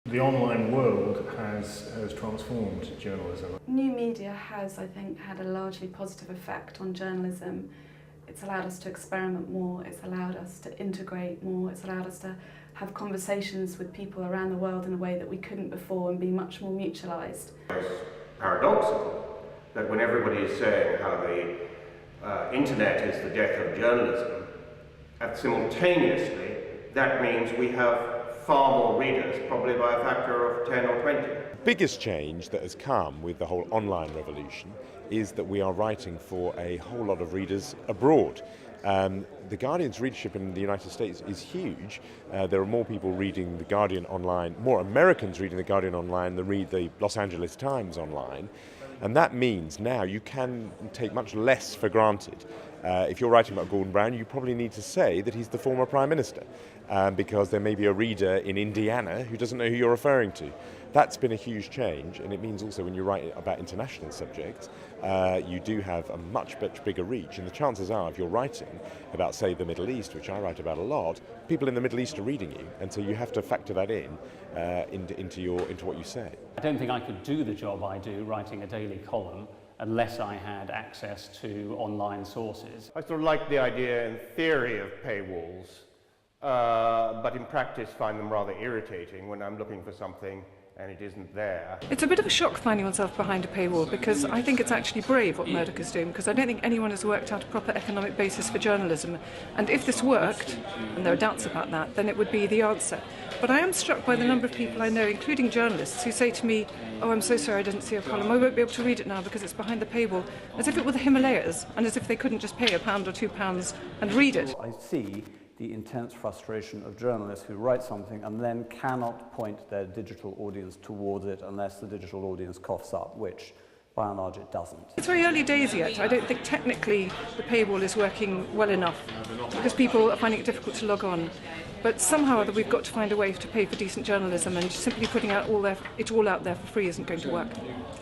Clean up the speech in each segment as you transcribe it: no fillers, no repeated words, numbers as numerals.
The online world has transformed journalism. New media has, I think, had a largely positive effect on journalism. It's allowed us to experiment more, it's allowed us to integrate more, it's allowed us to have conversations with people around the world in a way that we couldn't before and be much more mutualised. It's paradoxical that when everybody is saying how the internet is the death of journalism, simultaneously that means we have far more readers, probably by a factor of 10 or 20. The biggest change that has come with the whole online revolution is that we are writing for a whole lot of readers abroad. The Guardian's readership in the United States is huge. There are more people reading The Guardian online, more Americans reading The Guardian online than read the Los Angeles Times online. And that means now you can take much less for granted. If you're writing about Gordon Brown, you probably need to say that he's the former Prime Minister, because there may be a reader in Indiana who doesn't know who you're referring to. That's been a huge change, and it means also when you write about international subjects, you do have a much bigger reach, and the chances are if you're writing about, say, the Middle East, which I write about a lot, people in the Middle East are reading you, and so you have to factor that into what you say. I don't think I could do the job I do, writing a daily column, unless I had access to online sources. I sort of like the idea in theory of paywalls, but in practice find them rather irritating when I'm looking for something and it isn't there. It's a bit of a shock finding oneself behind a paywall, because I think it's actually brave what Murdoch is doing, because I don't think anyone has worked out a proper economic basis for journalism. And if this worked, and there are doubts about that, then it would be the answer. But I am struck by the number of people I know, including journalists, who say to me, "Oh, I'm so sorry I didn't see your column. I won't be able to read it now because it's behind the paywall," as if it were the Himalayas, and as if they couldn't just pay £1 or £2 and read it. I see the intense frustration of journalists who write something and then cannot point their digital audience towards it unless the digital audience coughs up, which by and large it doesn't. It's very early days yet. I don't think technically the paywall is working well enough because people are finding it difficult to log on. But somehow or other we've got to find a way to pay for decent journalism, and simply putting it all out there for free isn't going to work.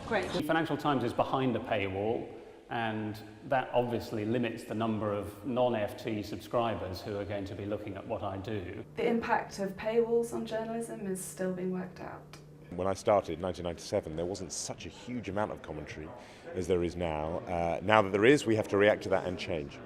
Great. The Financial Times is behind a paywall, and that obviously limits the number of non-FT subscribers who are going to be looking at what I do. The impact of paywalls on journalism is still being worked out. When I started in 1997, there wasn't such a huge amount of commentary as there is now. Now that there is, we have to react to that and change.